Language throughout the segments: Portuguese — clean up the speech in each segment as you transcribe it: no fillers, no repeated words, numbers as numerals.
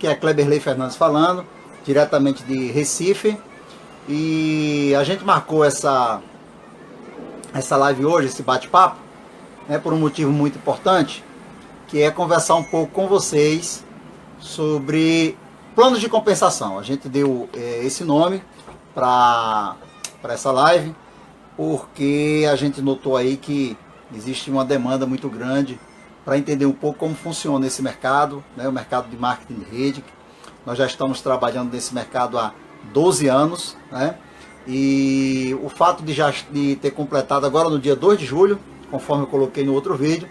que é Kleberley Fernandes falando, diretamente de Recife. E a gente marcou essa live hoje, esse bate-papo, né, por um motivo muito importante, que é conversar um pouco com vocês sobre planos de compensação. A gente deu esse nome para essa live, porque a gente notou aí que existe uma demanda muito grande para entender um pouco como funciona esse mercado, né, o mercado de marketing de rede. Nós já estamos trabalhando nesse mercado há 12 anos, né? E o fato de ter completado agora no dia 2 de julho, conforme eu coloquei no outro vídeo,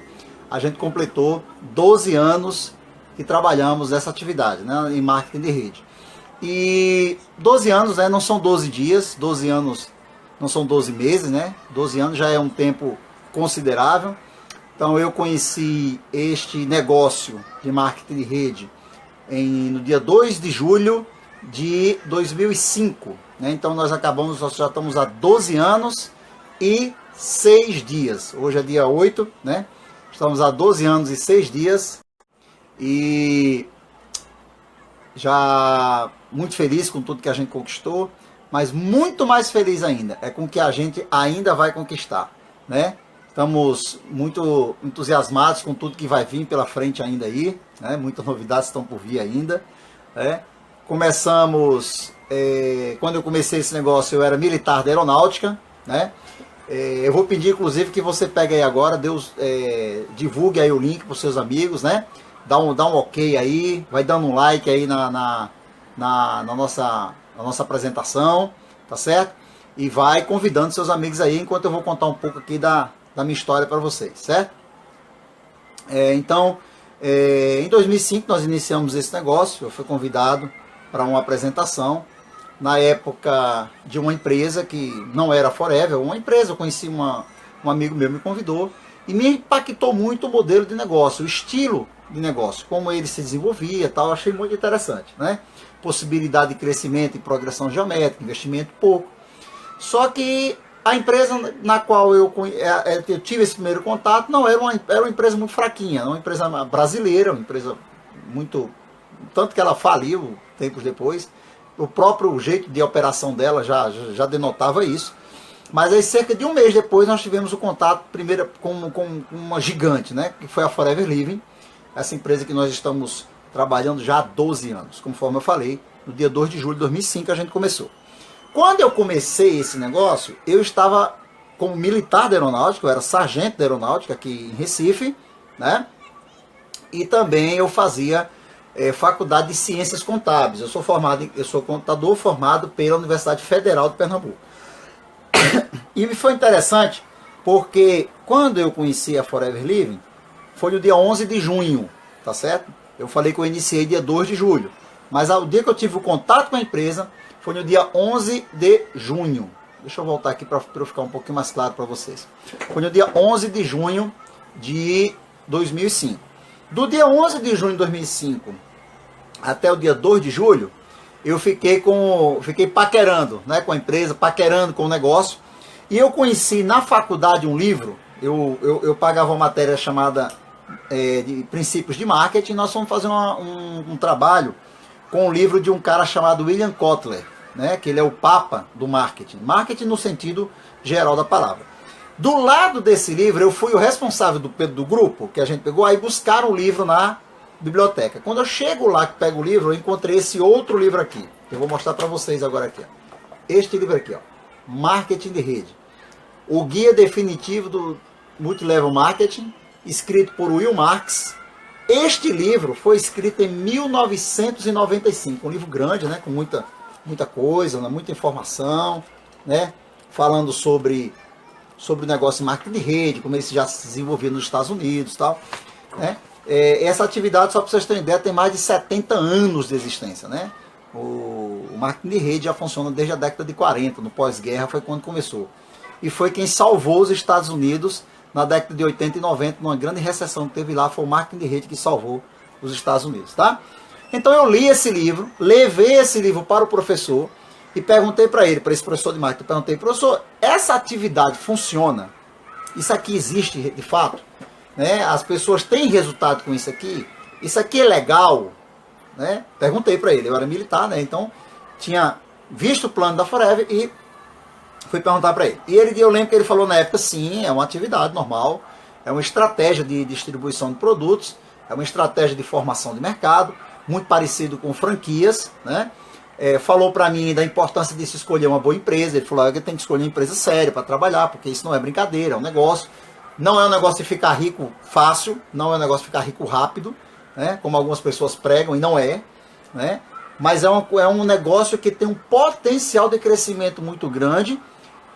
a gente completou 12 anos que trabalhamos essa atividade, né, em marketing de rede. E 12 anos, né, não são 12 dias, 12 anos não são 12 meses, né? 12 anos já é um tempo considerável. Então eu conheci este negócio de marketing de rede no dia 2 de julho de 2005. Né? Então nós já estamos há 12 anos e 6 dias. Hoje é dia 8, né? Estamos há 12 anos e 6 dias. E já muito feliz com tudo que a gente conquistou, mas muito mais feliz ainda é com o que a gente ainda vai conquistar, né? Estamos muito entusiasmados com tudo que vai vir pela frente ainda aí, né? Muitas novidades estão por vir ainda, né? Começamos, quando eu comecei esse negócio eu era militar da aeronáutica, né? Eu vou pedir inclusive que você pegue aí agora, divulgue aí o link para os seus amigos, né? Dá um ok aí, vai dando um like aí na nossa apresentação, tá certo? E vai convidando seus amigos aí, enquanto eu vou contar um pouco aqui da minha história para vocês, certo? Então, em 2005 nós iniciamos esse negócio, eu fui convidado para uma apresentação, na época de uma empresa que não era Forever, uma empresa, eu conheci um amigo meu me convidou, e me impactou muito o modelo de negócio, o estilo de negócio, como ele se desenvolvia e tal, achei muito interessante, né? Possibilidade de crescimento e progressão geométrica, investimento pouco. Só que a empresa na qual eu tive esse primeiro contato não era uma empresa muito fraquinha, uma empresa brasileira, uma empresa muito... Tanto que ela faliu tempos depois, o próprio jeito de operação dela já denotava isso. Mas aí cerca de um mês depois nós tivemos o contato primeiro com uma gigante, né, que foi a Forever Living, essa empresa que nós estamos trabalhando já há 12 anos. Conforme eu falei, no dia 2 de julho de 2005 a gente começou. Quando eu comecei esse negócio, eu estava como militar da aeronáutica, eu era sargento da aeronáutica aqui em Recife, né? E também eu fazia faculdade de ciências contábeis. Eu sou contador formado pela Universidade Federal de Pernambuco. E me foi interessante porque quando eu conheci a Forever Living, foi no dia 11 de junho, tá certo? Eu falei que eu iniciei dia 2 de julho, mas o dia que eu tive o contato com a empresa foi no dia 11 de junho. Deixa eu voltar aqui para eu ficar um pouquinho mais claro para vocês. Foi no dia 11 de junho de 2005. Do dia 11 de junho de 2005 até o dia 2 de julho, eu fiquei paquerando, né, com a empresa, paquerando com o negócio. E eu conheci na faculdade um livro, eu pagava uma matéria chamada de princípios de marketing, e nós fomos fazer um trabalho com um livro de um cara chamado William Kotler, né, que ele é o papa do marketing. Marketing no sentido geral da palavra. Do lado desse livro, eu fui o responsável do grupo, que a gente pegou, aí buscar o livro na biblioteca. Quando eu chego lá, que pego o livro, eu encontrei esse outro livro aqui. Eu vou mostrar para vocês agora aqui. Ó. Este livro aqui, ó, Marketing de Rede. O guia definitivo do Multilevel Marketing, escrito por Will Marks. Este livro foi escrito em 1995, um livro grande, né, com muita coisa, muita informação, né, falando sobre o negócio de marketing de rede, como ele já se desenvolvia nos Estados Unidos e tal, né. Essa atividade, só para vocês terem ideia, tem mais de 70 anos de existência, né. O marketing de rede já funciona desde a década de 40, no pós-guerra foi quando começou. E foi quem salvou os Estados Unidos na década de 80 e 90, numa grande recessão que teve lá, foi o marketing de rede que salvou os Estados Unidos, tá? Então eu li esse livro, levei esse livro para o professor e perguntei para ele, para esse professor de marketing, perguntei, professor, essa atividade funciona? Isso aqui existe de fato? Né? As pessoas têm resultado com isso aqui? Isso aqui é legal? né? Perguntei para ele, eu era militar, né? Então tinha visto o plano da Forever e fui perguntar para ele. E eu lembro que ele falou na época, sim, é uma atividade normal, é uma estratégia de distribuição de produtos, é uma estratégia de formação de mercado, muito parecido com franquias, né? Falou para mim da importância de se escolher uma boa empresa. Ele falou que tem que escolher uma empresa séria para trabalhar, porque isso não é brincadeira, é um negócio. Não é um negócio de ficar rico fácil, não é um negócio de ficar rico rápido, né? Como algumas pessoas pregam, e não é, né? Mas é um negócio que tem um potencial de crescimento muito grande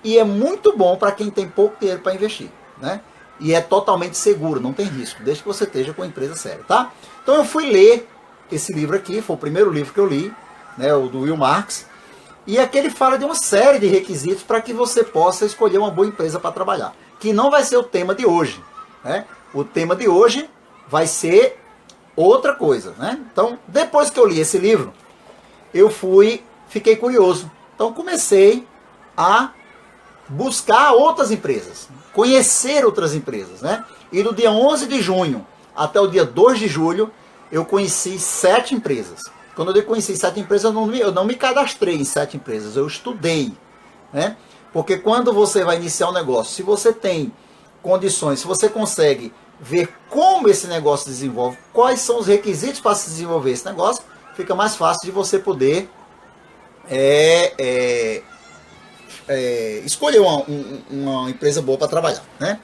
e é muito bom para quem tem pouco dinheiro para investir, né? E é totalmente seguro, não tem risco, desde que você esteja com a empresa séria, tá? Então eu fui ler esse livro aqui, foi o primeiro livro que eu li, né, o do Will Marks, e aqui ele fala de uma série de requisitos para que você possa escolher uma boa empresa para trabalhar, que não vai ser o tema de hoje, né? O tema de hoje vai ser outra coisa, né? Então, depois que eu li esse livro, fiquei curioso, então comecei a buscar outras empresas, conhecer outras empresas, né? E do dia 11 de junho até o dia 2 de julho, eu conheci 7 empresas. Quando eu conheci 7 empresas, eu não me cadastrei em 7 empresas, eu estudei, né? Porque quando você vai iniciar um negócio, se você tem condições, se você consegue ver como esse negócio se desenvolve, quais são os requisitos para se desenvolver esse negócio, fica mais fácil de você poder escolher uma empresa boa para trabalhar, né?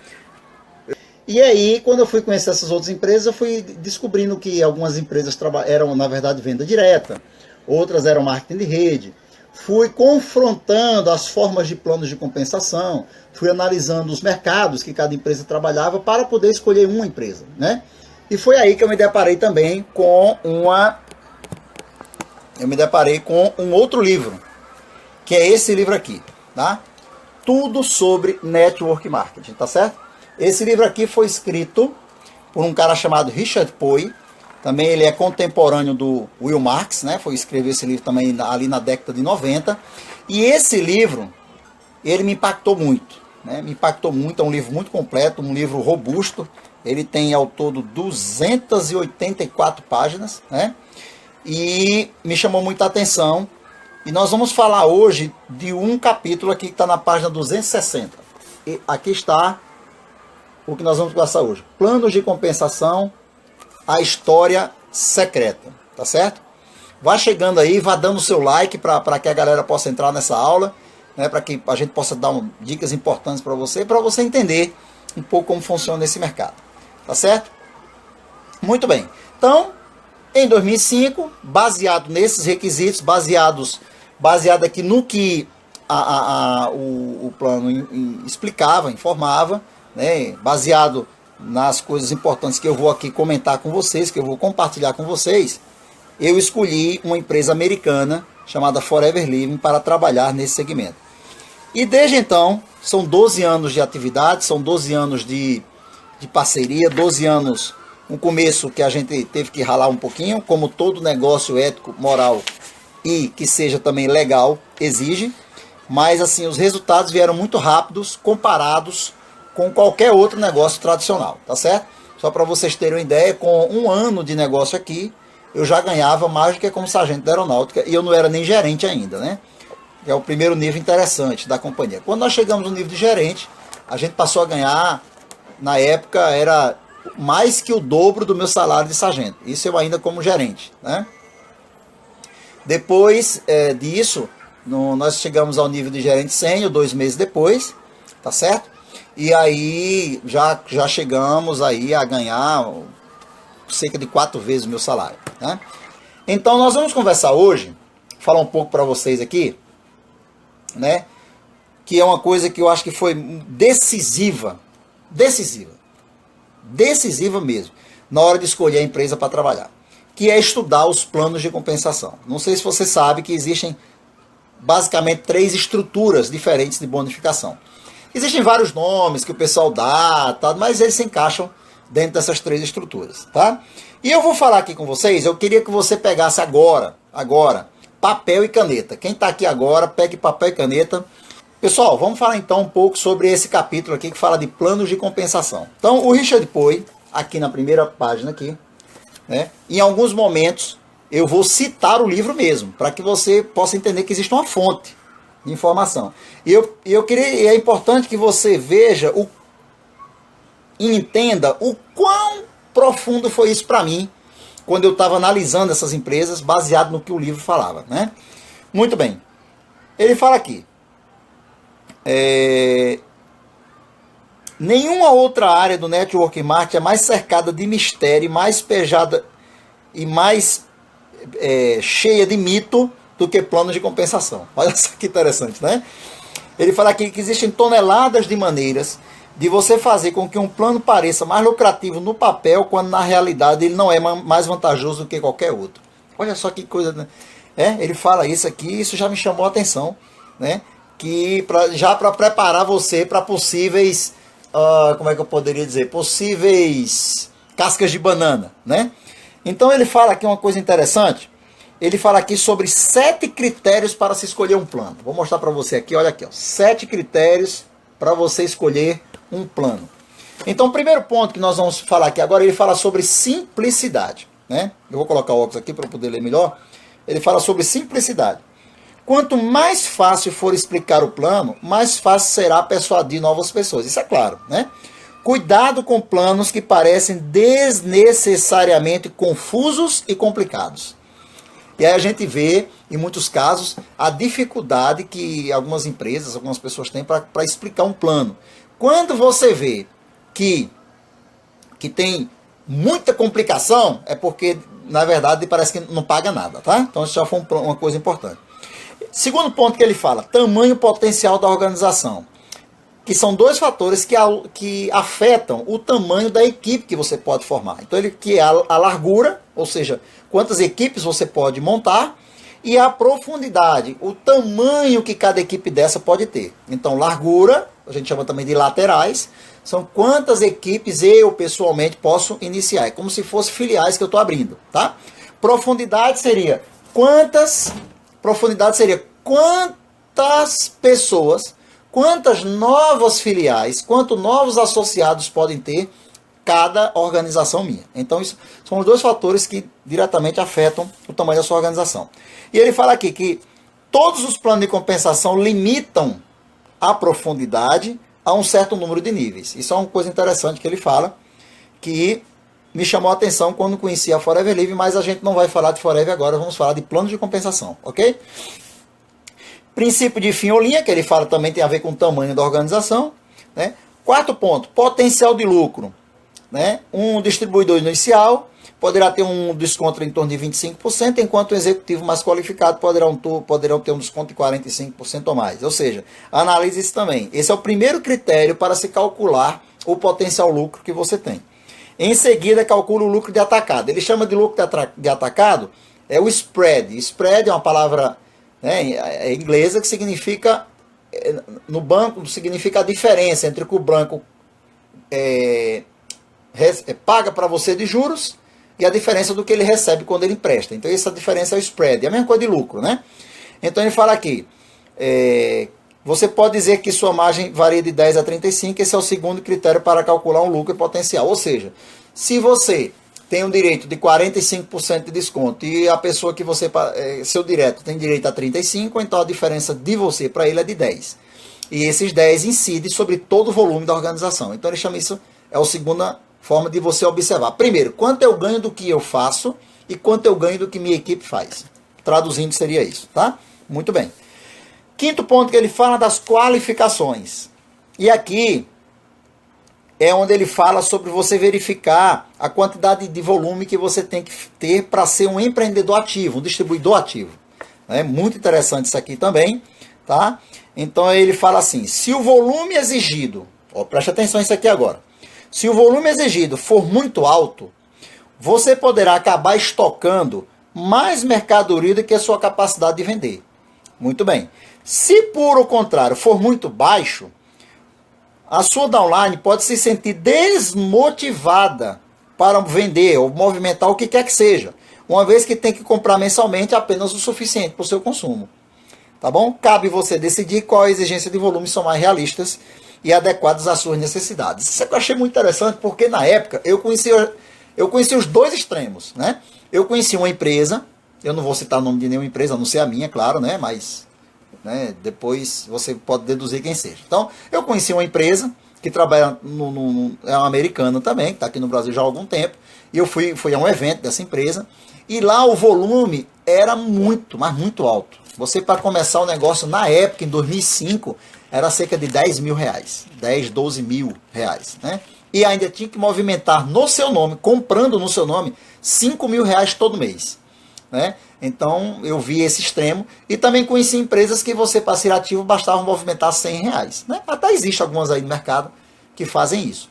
E aí, quando eu fui conhecer essas outras empresas, eu fui descobrindo que algumas empresas eram, na verdade, venda direta, outras eram marketing de rede. Fui confrontando as formas de planos de compensação, fui analisando os mercados que cada empresa trabalhava para poder escolher uma empresa, né? E foi aí que eu me deparei também com um outro livro, que é esse livro aqui, tá? Tudo sobre Network Marketing, tá certo? Esse livro aqui foi escrito por um cara chamado Richard Poi. Também ele é contemporâneo do Will Marks, né? Foi escrever esse livro também ali na década de 90. E esse livro, ele me impactou muito, né? Me impactou muito, é um livro muito completo, um livro robusto. Ele tem ao todo 284 páginas, né? E me chamou muita atenção. E nós vamos falar hoje de um capítulo aqui que está na página 260. E aqui está o que nós vamos conversar hoje. Planos de compensação, a história secreta, tá certo? Vá chegando aí, vá dando o seu like para que a galera possa entrar nessa aula, né, para que a gente possa dar dicas importantes para você entender um pouco como funciona esse mercado, tá certo? Muito bem. Então, em 2005, baseado nesses requisitos, baseado aqui no que o plano explicava, informava, né, baseado nas coisas importantes que eu vou aqui comentar com vocês, que eu vou compartilhar com vocês, eu escolhi uma empresa americana chamada Forever Living para trabalhar nesse segmento. E desde então, são 12 anos de atividade, são 12 anos de parceria, 12 anos, um começo que a gente teve que ralar um pouquinho, como todo negócio ético, moral e que seja também legal exige, mas assim, os resultados vieram muito rápidos comparados com qualquer outro negócio tradicional, tá certo? Só para vocês terem uma ideia, com um ano de negócio aqui, eu já ganhava mais do que como sargento da aeronáutica e eu não era nem gerente ainda, né? É o primeiro nível interessante da companhia. Quando nós chegamos no nível de gerente, a gente passou a ganhar, na época, era mais que o dobro do meu salário de sargento. Isso eu ainda como gerente, né? Depois disso, nós chegamos ao nível de gerente sênior 2 meses depois, tá certo? E aí já chegamos aí a ganhar cerca de 4 vezes o meu salário, né? Então nós vamos conversar hoje, falar um pouco para vocês aqui, né? Que é uma coisa que eu acho que foi decisiva mesmo, na hora de escolher a empresa para trabalhar, que é estudar os planos de compensação. Não sei se você sabe que existem basicamente 3 estruturas diferentes de bonificação. Existem vários nomes que o pessoal dá, tá? Mas eles se encaixam dentro dessas 3 estruturas, tá? E eu vou falar aqui com vocês, eu queria que você pegasse agora, papel e caneta. Quem está aqui agora, pegue papel e caneta. Pessoal, vamos falar então um pouco sobre esse capítulo aqui que fala de planos de compensação. Então, o Richard Poi, aqui na primeira página aqui, né? Em alguns momentos, eu vou citar o livro mesmo, para que você possa entender que existe uma fonte de informação. E é importante que você veja e entenda o quão profundo foi isso para mim, quando eu estava analisando essas empresas, baseado no que o livro falava, né? Muito bem. Ele fala aqui, nenhuma outra área do network marketing é mais cercada de mistério, mais pejada e mais cheia de mito do que plano de compensação. Olha só que interessante, né? Ele fala aqui que existem toneladas de maneiras de você fazer com que um plano pareça mais lucrativo no papel, quando na realidade ele não é mais vantajoso do que qualquer outro. Olha só que coisa, né? Ele fala isso aqui, isso já me chamou a atenção, né? Que já para preparar você para possíveis, como é que eu poderia dizer? Possíveis cascas de banana, né? Então ele fala aqui uma coisa interessante. Ele fala aqui sobre 7 critérios para se escolher um plano. Vou mostrar para você aqui, olha aqui, ó, 7 critérios para você escolher um plano. Então o primeiro ponto que nós vamos falar aqui agora, ele fala sobre simplicidade, né? Eu vou colocar o óculos aqui para poder ler melhor. Ele fala sobre simplicidade. Quanto mais fácil for explicar o plano, mais fácil será persuadir novas pessoas. Isso é claro, né? Cuidado com planos que parecem desnecessariamente confusos e complicados. E aí a gente vê, em muitos casos, a dificuldade que algumas empresas, algumas pessoas têm para explicar um plano. Quando você vê que tem muita complicação, é porque, na verdade, parece que não paga nada, tá? Então isso já foi uma coisa importante. Segundo ponto que ele fala, tamanho potencial da organização. Que são 2 fatores que afetam o tamanho da equipe que você pode formar. Então, que é a largura, ou seja, quantas equipes você pode montar, e a profundidade, o tamanho que cada equipe dessa pode ter. Então, largura, a gente chama também de laterais, são quantas equipes eu, pessoalmente, posso iniciar. É como se fossem filiais que eu estou abrindo, tá? Profundidade seria quantas pessoas, quantas novas filiais, quantos novos associados podem ter cada organização minha. Então, isso são os 2 fatores que diretamente afetam o tamanho da sua organização. E ele fala aqui que todos os planos de compensação limitam a profundidade a um certo número de níveis. Isso é uma coisa interessante que ele fala, que me chamou a atenção quando conheci a Forever Living, mas a gente não vai falar de Forever agora, vamos falar de planos de compensação, ok? Princípio de fim ou linha, que ele fala também tem a ver com o tamanho da organização, né? 4º ponto, potencial de lucro, né? Um distribuidor inicial poderá ter um desconto em torno de 25%, enquanto o executivo mais qualificado poderão ter um desconto de 45% ou mais. Ou seja, analise isso também. Esse é o primeiro critério para se calcular o potencial lucro que você tem. Em seguida, calcula o lucro de atacado. Ele chama de lucro de atacado, é o spread. Spread é uma palavra, né, inglesa que significa, no banco, significa a diferença entre o que o banco paga para você de juros e a diferença do que ele recebe quando ele empresta. Então essa diferença é o spread, é a mesma coisa de lucro, né? Então ele fala aqui, você pode dizer que sua margem varia de 10 a 35, esse é o segundo critério para calcular um lucro potencial. Ou seja, se você tem um direito de 45% de desconto e a pessoa que você, seu direto, tem direito a 35%, então a diferença de você para ele é de 10. E esses 10 incidem sobre todo o volume da organização. Então ele chama isso, é a segunda forma de você observar. Primeiro, quanto eu ganho do que eu faço e quanto eu ganho do que minha equipe faz. Traduzindo seria isso, tá? Muito bem. 5º ponto que ele fala das qualificações. E aqui é onde ele fala sobre você verificar a quantidade de volume que você tem que ter para ser um empreendedor ativo, um distribuidor ativo. É muito interessante isso aqui também, tá? Então ele fala assim, se o volume exigido, preste atenção nisso aqui agora, se o volume exigido for muito alto, você poderá acabar estocando mais mercadoria do que a sua capacidade de vender. Muito bem. Se, por o contrário, for muito baixo, a sua downline pode se sentir desmotivada para vender ou movimentar o que quer que seja, uma vez que tem que comprar mensalmente apenas o suficiente para o seu consumo. Tá bom? Cabe você decidir qual a exigência de volume são mais realistas e adequadas às suas necessidades. Isso eu achei muito interessante, porque na época eu conheci os 2 extremos, né? Eu conheci uma empresa Eu não vou citar o nome de nenhuma empresa, a não ser a minha, claro, né? Mas né, depois você pode deduzir quem seja. Então, eu conheci uma empresa que trabalha é uma americana também, que está aqui no Brasil já há algum tempo, e eu fui a um evento dessa empresa, e lá o volume era muito, mas muito alto. Você, para começar o negócio, na época, em 2005, era cerca de 10 mil reais, 10, 12 mil reais, né? E ainda tinha que movimentar no seu nome, comprando no seu nome, 5 mil reais todo mês, né? Então, eu vi esse extremo, e também conheci empresas que você, para ser ativo, bastava movimentar 100 reais, né? Até existe algumas aí no mercado que fazem isso.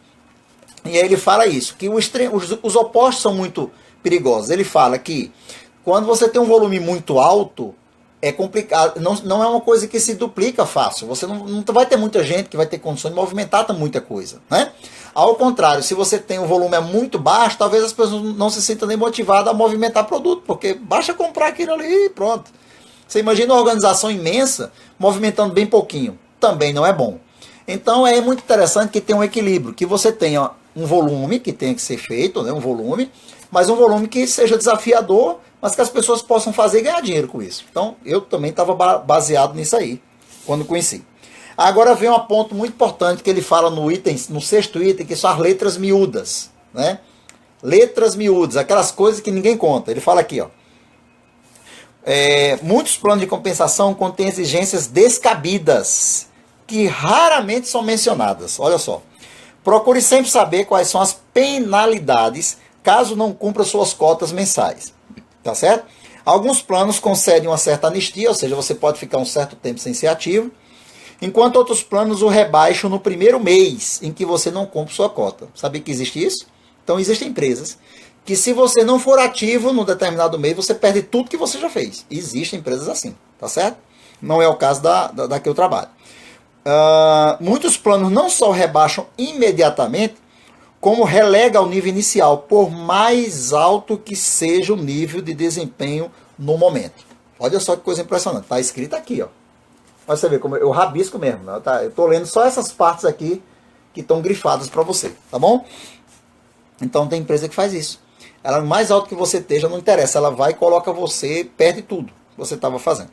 E aí ele fala isso, que os opostos são muito perigosos. Ele fala que quando você tem um volume muito alto, é complicado, não é uma coisa que se duplica fácil. Você não vai ter muita gente que vai ter condições de movimentar muita coisa, né? Ao contrário, se você tem um volume muito baixo, talvez as pessoas não se sintam nem motivadas a movimentar produto, porque basta comprar aquilo ali e pronto. Você imagina uma organização imensa movimentando bem pouquinho. Também não é bom. Então é muito interessante que tenha um equilíbrio, que você tenha um volume que tenha que ser feito, né, um volume, mas um volume que seja desafiador, mas que as pessoas possam fazer e ganhar dinheiro com isso. Então eu também estava baseado nisso aí, quando conheci. Agora vem um ponto muito importante que ele fala no sexto item, que são as letras miúdas, né? Letras miúdas, aquelas coisas que ninguém conta. Ele fala aqui, ó. Muitos planos de compensação contêm exigências descabidas, que raramente são mencionadas. Olha só. Procure sempre saber quais são as penalidades caso não cumpra suas cotas mensais. Tá certo? Alguns planos concedem uma certa anistia, ou seja, você pode ficar um certo tempo sem ser ativo, enquanto outros planos o rebaixam no primeiro mês em que você não cumpre sua cota. Sabia que existe isso? Então existem empresas que, se você não for ativo num determinado mês, você perde tudo que você já fez. Existem empresas assim, tá certo? Não é o caso da que eu trabalho. Muitos planos não só rebaixam imediatamente, como relega ao nível inicial, por mais alto que seja o nível de desempenho no momento. Olha só que coisa impressionante. Está escrito aqui, ó. Olha você ver como eu rabisco mesmo. Né? Eu estou lendo só essas partes aqui que estão grifadas para você, tá bom? Então tem empresa que faz isso. Ela, mais alto que você esteja, não interessa. Ela vai e coloca você, perde tudo que você estava fazendo.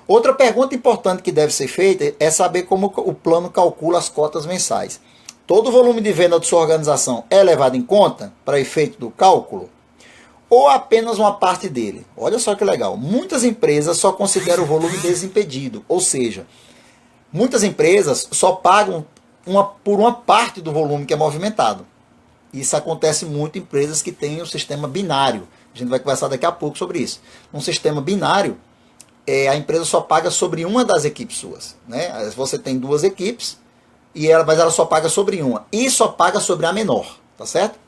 Outra pergunta importante que deve ser feita é saber como o plano calcula as cotas mensais. Todo o volume de venda de sua organização é levado em conta para efeito do cálculo? Ou apenas uma parte dele? Olha só que legal. Muitas empresas só consideram o volume desimpedido. Ou seja, muitas empresas só pagam por uma parte do volume que é movimentado. Isso acontece muito em empresas que têm o sistema binário. A gente vai conversar daqui a pouco sobre isso. Um sistema binário, a empresa só paga sobre uma das equipes suas. Né? Você tem duas equipes, mas ela só paga sobre uma. E só paga sobre a menor. Tá certo?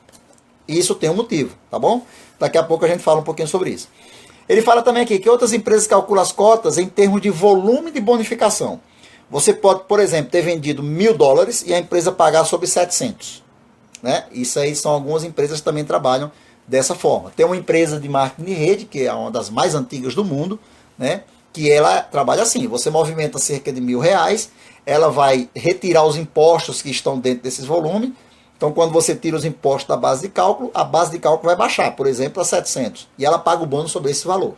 Isso tem um motivo, tá bom? Daqui a pouco a gente fala um pouquinho sobre isso. Ele fala também aqui que outras empresas calculam as cotas em termos de volume de bonificação. Você pode, por exemplo, ter vendido $1.000 e a empresa pagar sobre 700. Né? Isso aí são algumas empresas que também trabalham dessa forma. Tem uma empresa de marketing de rede, que é uma das mais antigas do mundo, né? Que ela trabalha assim, você movimenta cerca de R$1.000, ela vai retirar os impostos que estão dentro desses volumes. Então, quando você tira os impostos da base de cálculo, a base de cálculo vai baixar, por exemplo, a 700. E ela paga o bônus sobre esse valor.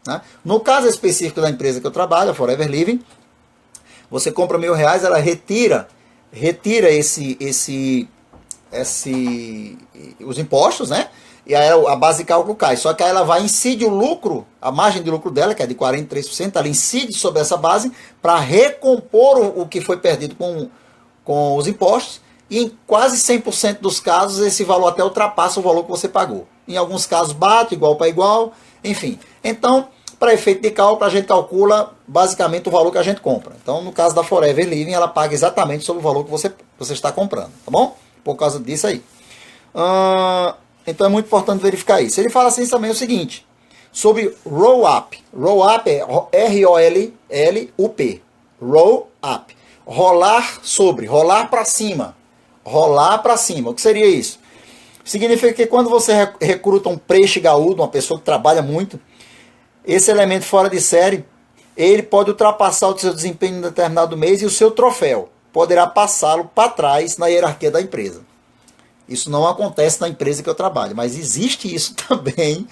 Né? No caso específico da empresa que eu trabalho, a Forever Living, você compra R$1.000, ela retira os impostos, né? E aí a base de cálculo cai. Só que aí ela vai incide o lucro, a margem de lucro dela, que é de 43%, ela incide sobre essa base para recompor o que foi perdido com os impostos. E em quase 100% dos casos, esse valor até ultrapassa o valor que você pagou. Em alguns casos bate, igual para igual, enfim. Então, para efeito de cálculo, a gente calcula basicamente o valor que a gente compra. Então, no caso da Forever Living, ela paga exatamente sobre o valor que você está comprando, tá bom? Por causa disso aí. Então, é muito importante verificar isso. Ele fala assim também o seguinte, sobre roll-up. Roll-up é R-O-L-L-U-P. Roll-up. Rolar para cima. Rolar para cima. O que seria isso? Significa que quando você recruta um preste gaúdo, uma pessoa que trabalha muito, esse elemento fora de série, ele pode ultrapassar o seu desempenho em determinado mês e o seu troféu poderá passá-lo para trás na hierarquia da empresa. Isso não acontece na empresa que eu trabalho, mas existe isso também,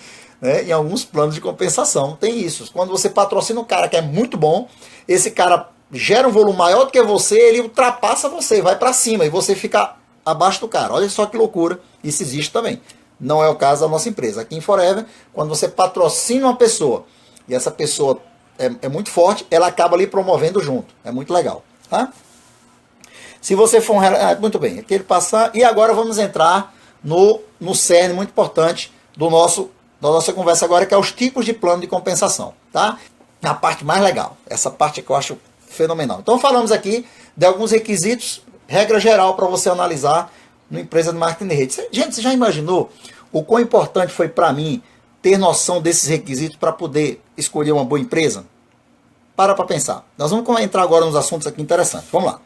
né? Em alguns planos de compensação tem isso. Quando você patrocina um cara que é muito bom, esse cara gera um volume maior do que você, ele ultrapassa você, vai para cima e você fica abaixo do cara. Olha só que loucura, isso existe também. Não é o caso da nossa empresa. Aqui em Forever, quando você patrocina uma pessoa e essa pessoa é muito forte, ela acaba ali promovendo junto. É muito legal, tá? Se você for muito bem, aquele passar. E agora vamos entrar no cerne muito importante da nossa conversa agora, que é os tipos de plano de compensação, tá? Na parte mais legal. Essa parte que eu acho fenomenal. Então falamos aqui de alguns requisitos, regra geral para você analisar numa empresa de marketing de rede. Gente, você já imaginou o quão importante foi para mim ter noção desses requisitos para poder escolher uma boa empresa? Para pensar. Nós vamos entrar agora nos assuntos aqui interessantes. Vamos lá.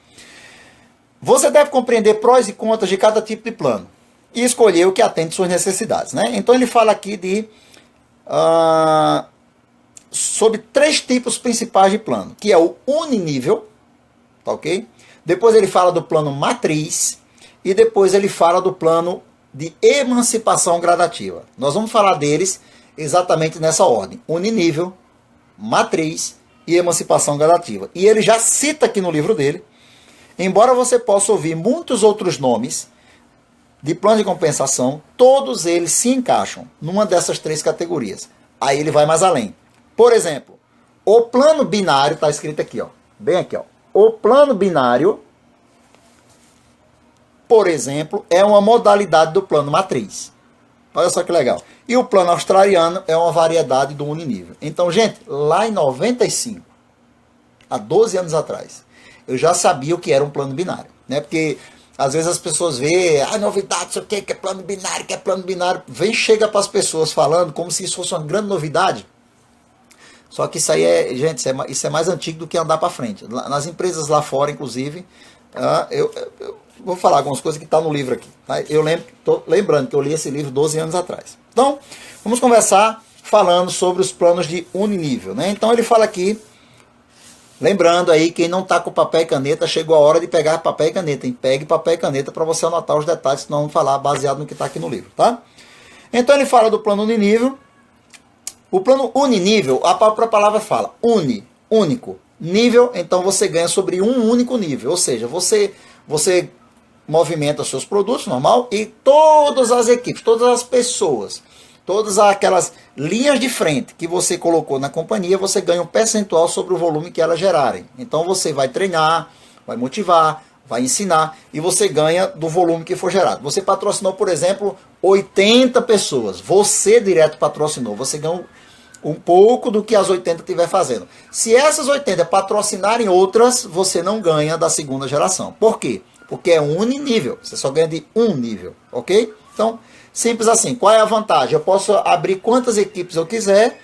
Você deve compreender prós e contras de cada tipo de plano e escolher o que atende suas necessidades, né? Então ele fala aqui sobre 3 tipos principais de plano, que é o uninível, tá ok? Depois ele fala do plano matriz e depois ele fala do plano de emancipação gradativa. Nós vamos falar deles exatamente nessa ordem: uninível, matriz e emancipação gradativa. E ele já cita aqui no livro dele, embora você possa ouvir muitos outros nomes de plano de compensação, todos eles se encaixam numa dessas 3 categorias. Aí ele vai mais além. Por exemplo, o plano binário, está escrito aqui, ó, bem aqui, ó. O plano binário, por exemplo, é uma modalidade do plano matriz. Olha só que legal. E o plano australiano é uma variedade do uninível. Então, gente, lá em 95, há 12 anos atrás, eu já sabia o que era um plano binário, né? Porque às vezes as pessoas veem, novidade, isso aqui, que é plano binário, que é plano binário. Chega para as pessoas falando como se isso fosse uma grande novidade. Só que isso aí gente, isso é mais antigo do que andar para frente. Nas empresas lá fora, inclusive, eu vou falar algumas coisas que estão no livro aqui. Tá? Estou lembrando que eu li esse livro 12 anos atrás. Então, vamos conversar falando sobre os planos de uninível, né? Então ele fala aqui, lembrando aí, quem não está com papel e caneta, chegou a hora de pegar papel e caneta. Hein? Pegue papel e caneta para você anotar os detalhes, senão vamos falar baseado no que está aqui no livro, tá? Então ele fala do plano uninível. O plano uninível, a própria palavra fala único. Nível, então você ganha sobre um único nível. Ou seja, você movimenta seus produtos, normal, e todas as equipes, todas as pessoas, todas aquelas linhas de frente que você colocou na companhia, você ganha um percentual sobre o volume que elas gerarem. Então você vai treinar, vai motivar, vai ensinar e você ganha do volume que for gerado. Você patrocinou, por exemplo, 80 pessoas. Você direto patrocinou. Você ganha um pouco do que as 80 estiver fazendo. Se essas 80 patrocinarem outras, você não ganha da segunda geração. Por quê? Porque é uninível. Você só ganha de um nível. Ok? Então, simples assim. Qual é a vantagem? Eu posso abrir quantas equipes eu quiser.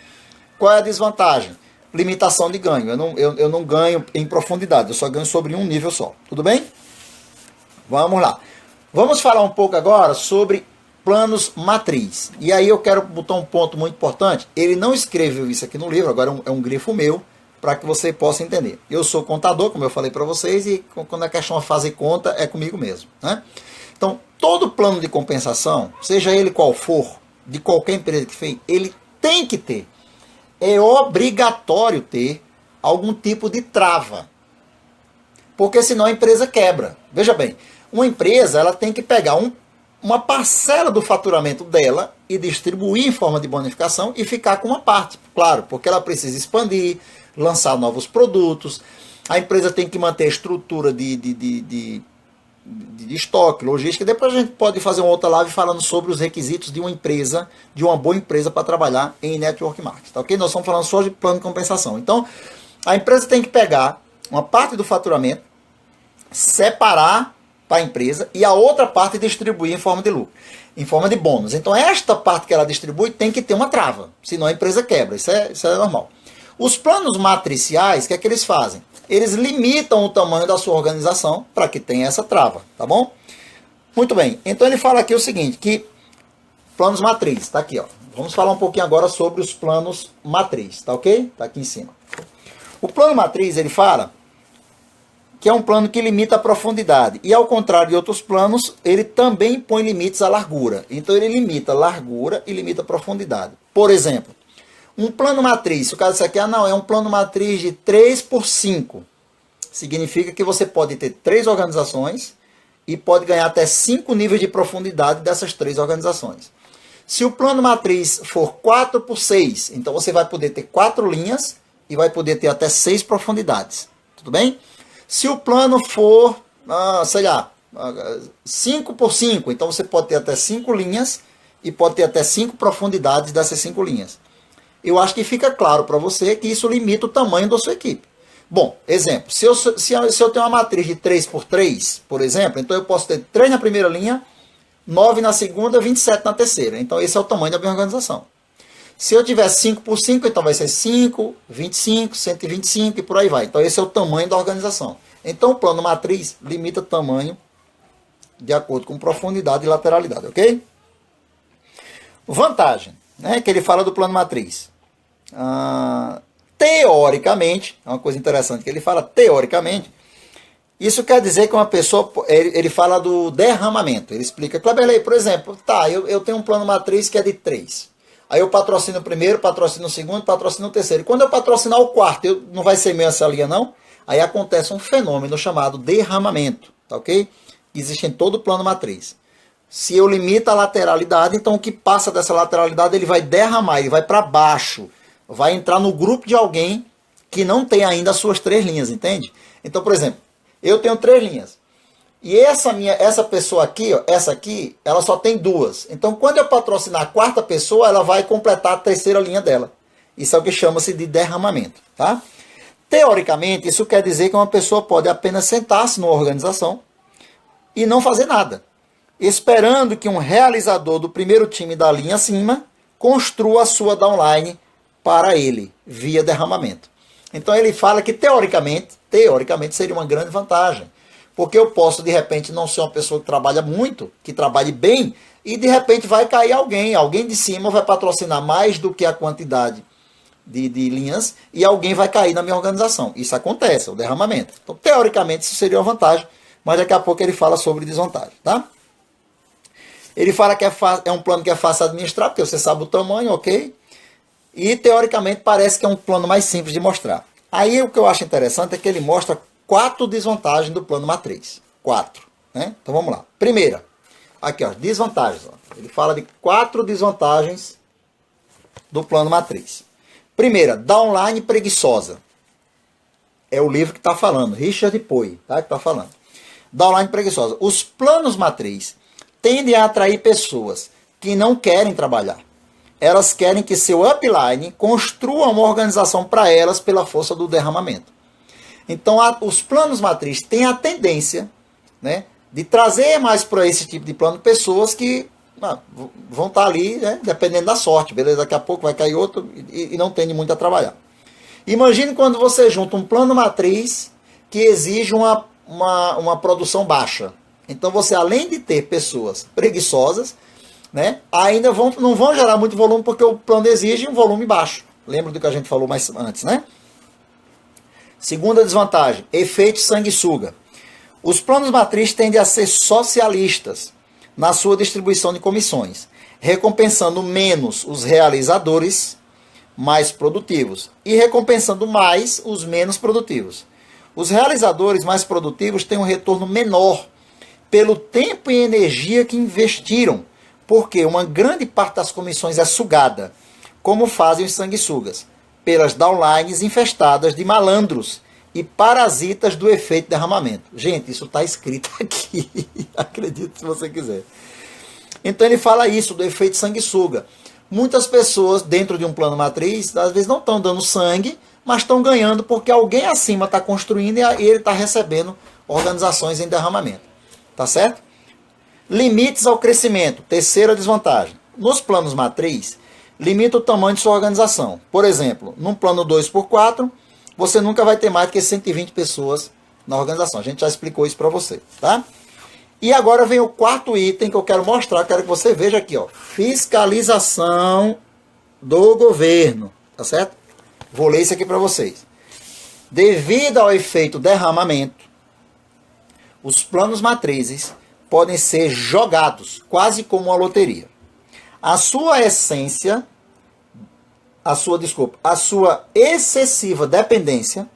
Qual é a desvantagem? Limitação de ganho. Eu não ganho em profundidade. Eu só ganho sobre um nível só. Tudo bem? Vamos lá. Vamos falar um pouco agora sobre planos matriz. E aí eu quero botar um ponto muito importante. Ele não escreveu isso aqui no livro. Agora é um grifo meu, para que você possa entender. Eu sou contador, como eu falei para vocês, e quando a questão de fazer conta, é comigo mesmo, né? Então, todo plano de compensação, seja ele qual for, de qualquer empresa que fez, ele tem que ter. É obrigatório ter algum tipo de trava. Porque senão a empresa quebra. Veja bem, uma empresa ela tem que pegar uma parcela do faturamento dela e distribuir em forma de bonificação e ficar com uma parte. Claro, porque ela precisa expandir, lançar novos produtos. A empresa tem que manter a estrutura de estoque, logística. Depois a gente pode fazer uma outra live falando sobre os requisitos de uma empresa, de uma boa empresa para trabalhar em network marketing. Tá ok? Nós estamos falando só de plano de compensação. Então, a empresa tem que pegar uma parte do faturamento, separar para a empresa e a outra parte distribuir em forma de lucro, em forma de bônus. Então, esta parte que ela distribui tem que ter uma trava, senão a empresa quebra. Isso é normal. Os planos matriciais, o que é que eles fazem? Eles limitam o tamanho da sua organização para que tenha essa trava, tá bom? Muito bem. Então, ele fala aqui o seguinte, que planos matriz, tá aqui, ó. Vamos falar um pouquinho agora sobre os planos matriz, tá ok? Tá aqui em cima. O plano matriz, ele fala que é um plano que limita a profundidade. E ao contrário de outros planos, ele também põe limites à largura. Então ele limita a largura e limita a profundidade. Por exemplo, um plano matriz, se o cara disser que não, é um plano matriz de 3x5, significa que você pode ter 3 organizações e pode ganhar até 5 níveis de profundidade dessas 3 organizações. Se o plano matriz for 4x6, então você vai poder ter 4 linhas e vai poder ter até 6 profundidades. Tudo bem? Se o plano for, sei lá, 5x5, então você pode ter até 5 linhas e pode ter até 5 profundidades dessas 5 linhas. Eu acho que fica claro para você que isso limita o tamanho da sua equipe. Bom, exemplo, se eu tenho uma matriz de 3x3, por exemplo, então eu posso ter 3 na primeira linha, 9 na segunda, 27 na terceira. Então esse é o tamanho da minha organização. Se eu tiver 5x5, então vai ser 5, 25, 125 e por aí vai. Então esse é o tamanho da organização. Então o plano matriz limita o tamanho de acordo com profundidade e lateralidade, ok? Vantagem, né, que ele fala do plano matriz. Teoricamente, é uma coisa interessante que ele fala, teoricamente, isso quer dizer que uma pessoa, ele fala do derramamento. Ele explica, Kleberley, por exemplo, eu tenho um plano matriz que é de 3. Aí eu patrocino o primeiro, patrocino o segundo, patrocino o terceiro. E quando eu patrocinar o quarto, não vai ser meio essa linha, não? Aí acontece um fenômeno chamado derramamento, tá ok? Existe em todo o plano matriz. Se eu limito a lateralidade, então o que passa dessa lateralidade, ele vai derramar, ele vai para baixo. Vai entrar no grupo de alguém que não tem ainda as suas 3 linhas, entende? Então, por exemplo, eu tenho 3 linhas. E essa pessoa aqui, ó, essa aqui, ela só tem 2. Então, quando eu patrocinar a 4ª pessoa, ela vai completar a 3ª linha dela. Isso é o que chama-se de derramamento, tá? Teoricamente, isso quer dizer que uma pessoa pode apenas sentar-se numa organização e não fazer nada, esperando que um realizador do primeiro time da linha acima construa a sua downline para ele, via derramamento. Então, ele fala que, teoricamente seria uma grande vantagem. Porque eu posso, de repente, não ser uma pessoa que trabalha muito, que trabalhe bem, e de repente vai cair alguém de cima vai patrocinar mais do que a quantidade de linhas, e alguém vai cair na minha organização. Isso acontece, o derramamento. Então, teoricamente, isso seria uma vantagem, mas daqui a pouco ele fala sobre desvantagem, tá? Ele fala que é um plano que é fácil de administrar, porque você sabe o tamanho, ok? E, teoricamente, parece que é um plano mais simples de mostrar. Aí, o que eu acho interessante é que ele mostra 4 desvantagens do plano matriz. 4. Né? Então vamos lá. Primeira, aqui ó, desvantagens. Ó. Ele fala de 4 desvantagens do plano matriz. Primeira, downline preguiçosa. É o livro que está falando, Richard Poy, tá? Que está falando. Downline preguiçosa. Os planos matriz tendem a atrair pessoas que não querem trabalhar. Elas querem que seu upline construa uma organização para elas pela força do derramamento. Então, os planos matriz têm a tendência, né, de trazer mais para esse tipo de plano pessoas que vão estar ali, né, dependendo da sorte. Beleza? Daqui a pouco vai cair outro e não tem muito a trabalhar. Imagine quando você junta um plano matriz que exige uma produção baixa. Então, você, além de ter pessoas preguiçosas, né, ainda não vão gerar muito volume porque o plano exige um volume baixo. Lembra do que a gente falou mais antes, né? Segunda desvantagem, efeito sanguessuga. Os planos matriz tendem a ser socialistas na sua distribuição de comissões, recompensando menos os realizadores mais produtivos e recompensando mais os menos produtivos. Os realizadores mais produtivos têm um retorno menor pelo tempo e energia que investiram, porque uma grande parte das comissões é sugada, como fazem os sanguessugas, pelas downlines infestadas de malandros e parasitas do efeito derramamento. Gente, isso está escrito aqui, acredite se você quiser. Então ele fala isso, do efeito sanguessuga. Muitas pessoas dentro de um plano matriz, às vezes não estão dando sangue, mas estão ganhando porque alguém acima está construindo e ele está recebendo organizações em derramamento. Tá certo? Limites ao crescimento. Terceira desvantagem. Nos planos matriz, limita o tamanho de sua organização. Por exemplo, num plano 2x4, você nunca vai ter mais do que 120 pessoas na organização. A gente já explicou isso para você, tá? E agora vem o 4º item que eu quero mostrar, quero que você veja aqui, ó. Fiscalização do governo, tá certo? Vou ler isso aqui para vocês. Devido ao efeito derramamento, os planos matrizes podem ser jogados, quase como uma loteria. A sua essência, a sua excessiva dependência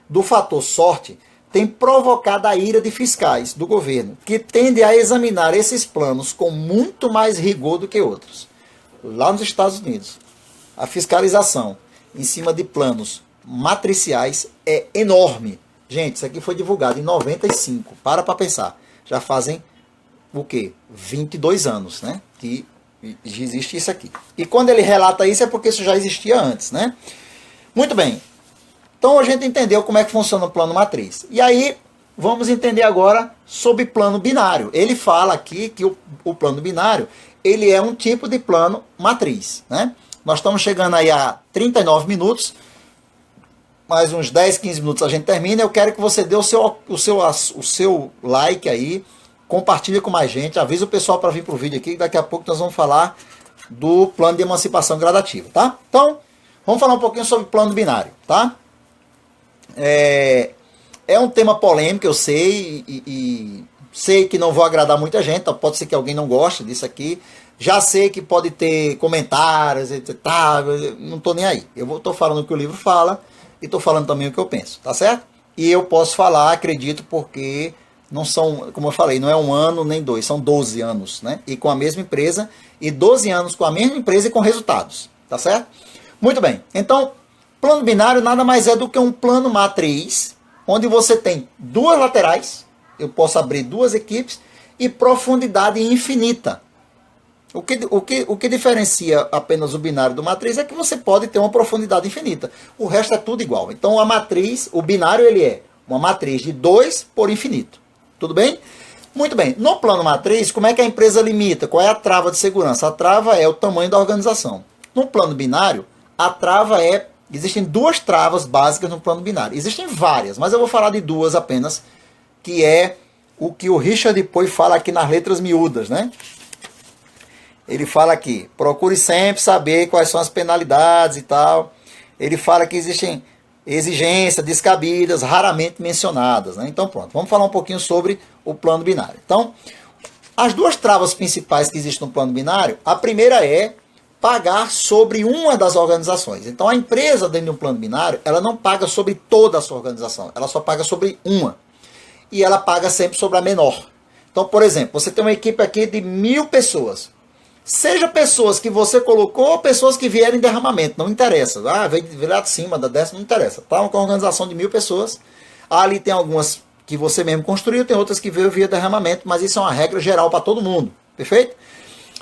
do fator sorte tem provocado a ira de fiscais do governo, que tendem a examinar esses planos com muito mais rigor do que outros. Lá nos Estados Unidos, a fiscalização em cima de planos matriciais é enorme. Gente, isso aqui foi divulgado em 95. Para pensar. Já fazem o quê? 22 anos, né? Que existe isso aqui. E quando ele relata isso é porque isso já existia antes, né? Muito bem. Então a gente entendeu como é que funciona o plano matriz. E aí vamos entender agora sobre plano binário. Ele fala aqui que o plano binário ele é um tipo de plano matriz, né? Nós estamos chegando aí a 39 minutos. Mais uns 10, 15 minutos a gente termina. Eu quero que você dê o seu like aí. Compartilhe com mais gente. Avisa o pessoal para vir para o vídeo aqui. Daqui a pouco nós vamos falar do plano de emancipação gradativa, tá? Então, vamos falar um pouquinho sobre plano binário, tá? É um tema polêmico, eu sei. E sei que não vou agradar muita gente. Então pode ser que alguém não goste disso aqui. Já sei que pode ter comentários. Tá, não estou nem aí. Eu estou falando o que o livro fala. E estou falando também o que eu penso, tá certo? E eu posso falar, acredito, porque não são, como eu falei, não é um ano nem dois, são 12 anos, né? E com a mesma empresa, e 12 anos com a mesma empresa e com resultados, tá certo? Muito bem, então, plano binário nada mais é do que um plano matriz, onde você tem duas laterais, eu posso abrir duas equipes, e profundidade infinita. O que diferencia apenas o binário do matriz é que você pode ter uma profundidade infinita. O resto é tudo igual. Então a matriz, o binário, ele é uma matriz de 2 por infinito. Tudo bem? Muito bem. No plano matriz, como é que a empresa limita? Qual é a trava de segurança? A trava é o tamanho da organização. No plano binário, a trava é... Existem duas travas básicas no plano binário. Existem várias, mas eu vou falar de duas apenas, que é o que o Richard Poy fala aqui nas letras miúdas, né? Ele fala aqui, procure sempre saber quais são as penalidades e tal. Ele fala que existem exigências descabidas, raramente mencionadas, né? Então pronto, vamos falar um pouquinho sobre o plano binário. Então, as duas travas principais que existem no plano binário, a primeira é pagar sobre uma das organizações. Então a empresa dentro de um plano binário, ela não paga sobre toda a sua organização, ela só paga sobre uma. E ela paga sempre sobre a menor. Então, por exemplo, você tem uma equipe aqui de 1000 pessoas. Seja pessoas que você colocou ou pessoas que vieram em derramamento, não interessa. Ah, veio lá de cima, da décima, não interessa. Tá uma organização de 1000 pessoas. Ali tem algumas que você mesmo construiu, tem outras que veio via derramamento, mas isso é uma regra geral para todo mundo. Perfeito?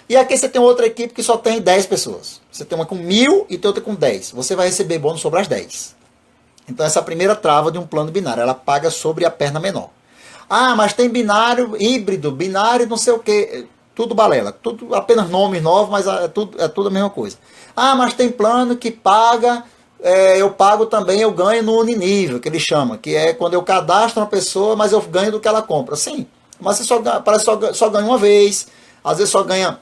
E aqui você tem outra equipe que só tem 10 pessoas. Você tem uma com 1000 e tem outra com 10. Você vai receber bônus sobre as 10. Então essa é a primeira trava de um plano binário. Ela paga sobre a perna menor. Ah, mas tem binário híbrido, binário não sei o quê. Tudo balela, tudo apenas nomes novos, mas é tudo a mesma coisa. Ah, mas tem plano que paga, eu pago também, eu ganho no uninível, que ele chama, que é quando eu cadastro uma pessoa, mas eu ganho do que ela compra. Sim, mas você parece que só ganha uma vez, às vezes só ganha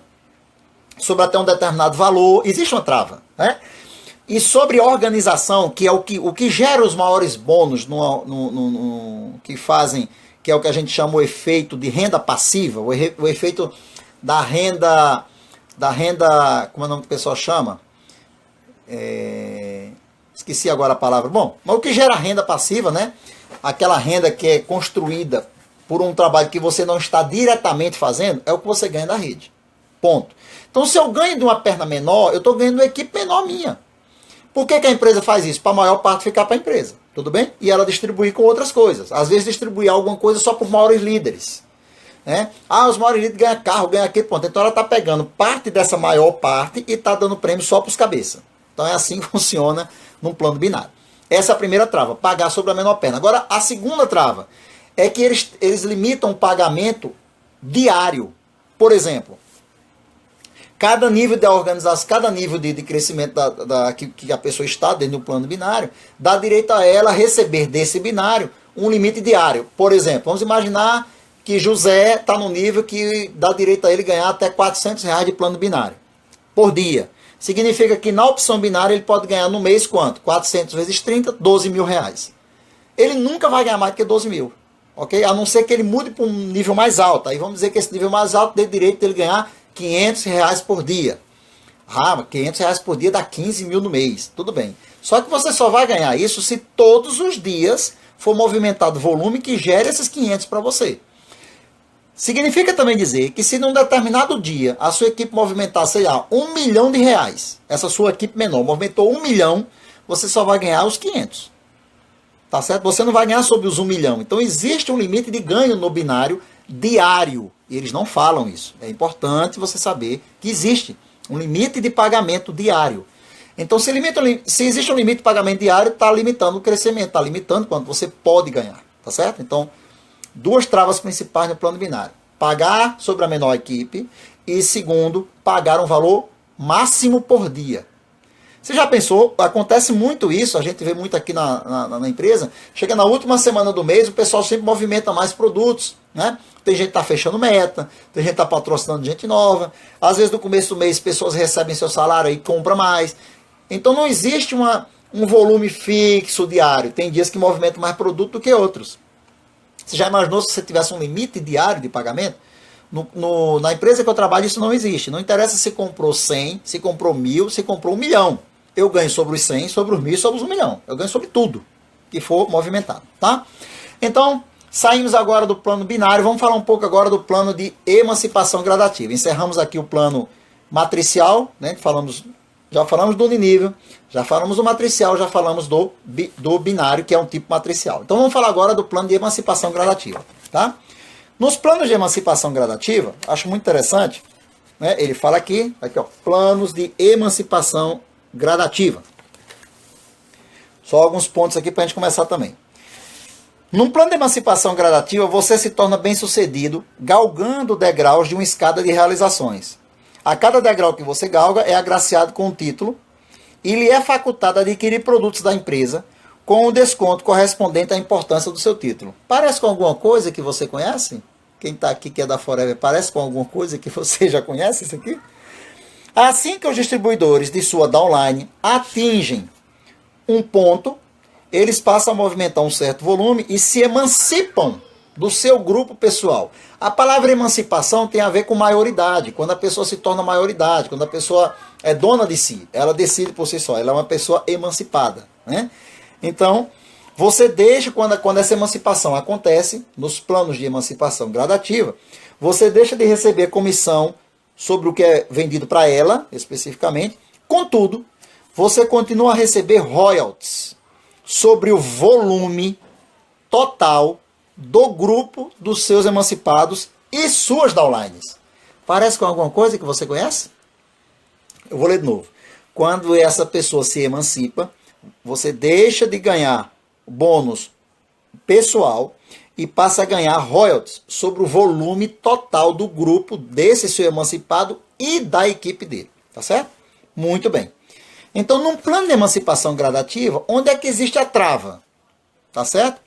sobre até um determinado valor, existe uma trava, né? E sobre organização, que é o que gera os maiores bônus que fazem, que é o que a gente chama o efeito de renda passiva, o efeito da renda, como é o nome que o pessoal chama? Esqueci agora a palavra. Bom, mas o que gera renda passiva, né? Aquela renda que é construída por um trabalho que você não está diretamente fazendo, é o que você ganha da rede. Ponto. Então, se eu ganho de uma perna menor, eu estou ganhando uma equipe menor minha. Por que a empresa faz isso? Para a maior parte ficar para a empresa. Tudo bem? E ela distribuir com outras coisas. Às vezes distribuir alguma coisa só para os maiores líderes. Né? Ah, os maiores líderes ganham carro, ganham aquilo, ponto. Então ela está pegando parte dessa maior parte e está dando prêmio só para os cabeças. Então é assim que funciona num plano binário. Essa é a primeira trava, pagar sobre a menor perna. Agora, a segunda trava é que eles limitam o pagamento diário. Por exemplo, cada nível da organização, cada nível de crescimento que a pessoa está dentro do plano binário, dá direito a ela receber desse binário um limite diário. Por exemplo, vamos imaginar que José está no nível que dá direito a ele ganhar até R$400 de plano binário por dia. Significa que na opção binária ele pode ganhar no mês quanto? 400 vezes 30, R$12 mil. Ele nunca vai ganhar mais do que 12 mil. ok? A não ser que ele mude para um nível mais alto. Aí vamos dizer que esse nível mais alto dê direito dele ganhar R$ 500 por dia. Ah, R$ 500 por dia dá 15 mil no mês. Tudo bem. Só que você só vai ganhar isso se todos os dias for movimentado volume que gere esses 500 para você. Significa também dizer que se num determinado dia a sua equipe movimentar, sei lá, R$ 1 milhão, essa sua equipe menor movimentou 1 milhão, você só vai ganhar os 500. Tá certo? Você não vai ganhar sobre os 1 milhão. Então existe um limite de ganho no binário diário. E eles não falam isso. É importante você saber que existe um limite de pagamento diário. Então se existe um limite de pagamento diário, está limitando o crescimento, está limitando quanto você pode ganhar. Tá certo? Então, duas travas principais no plano binário. Pagar sobre a menor equipe e, segundo, pagar um valor máximo por dia. Você já pensou? Acontece muito isso, a gente vê muito aqui na empresa. Chega na última semana do mês, o pessoal sempre movimenta mais produtos. Né? Tem gente que está fechando meta, tem gente que está patrocinando gente nova. Às vezes no começo do mês, pessoas recebem seu salário e compram mais. Então não existe um volume fixo diário. Tem dias que movimentam mais produto do que outros. Você já imaginou se você tivesse um limite diário de pagamento? Na empresa que eu trabalho isso não existe. Não interessa se comprou 100, se comprou 1.000, se comprou 1 milhão. Eu ganho sobre os 100, sobre os 1.000, sobre os 1 milhão. Eu ganho sobre tudo que for movimentado. Tá? Então, saímos agora do plano binário. Vamos falar um pouco agora do plano de emancipação gradativa. Encerramos aqui o plano matricial. Né? Já falamos do uninível, já falamos do matricial, já falamos do binário, que é um tipo matricial. Então vamos falar agora do plano de emancipação gradativa. Tá? Nos planos de emancipação gradativa, acho muito interessante, né? Ele fala aqui ó, planos de emancipação gradativa. Só alguns pontos aqui para a gente começar também. Num plano de emancipação gradativa, você se torna bem-sucedido galgando degraus de uma escada de realizações. A cada degrau que você galga é agraciado com um título e lhe é facultado adquirir produtos da empresa com o desconto correspondente à importância do seu título. Parece com alguma coisa que você conhece? Quem está aqui que é da Forever, parece com alguma coisa que você já conhece isso aqui? Assim que os distribuidores de sua downline atingem um ponto, eles passam a movimentar um certo volume e se emancipam do seu grupo pessoal. A palavra emancipação tem a ver com maioridade, quando a pessoa se torna maioridade, quando a pessoa é dona de si, ela decide por si só, ela é uma pessoa emancipada. Né? Então, você deixa, quando essa emancipação acontece, nos planos de emancipação gradativa, você deixa de receber comissão sobre o que é vendido para ela, especificamente, contudo, você continua a receber royalties sobre o volume total do grupo dos seus emancipados e suas downlines. Parece com alguma coisa que você conhece? Eu vou ler de novo. Quando essa pessoa se emancipa, você deixa de ganhar bônus pessoal e passa a ganhar royalties sobre o volume total do grupo desse seu emancipado e da equipe dele. Tá certo? Muito bem. Então, num plano de emancipação gradativa, onde é que existe a trava? Tá certo?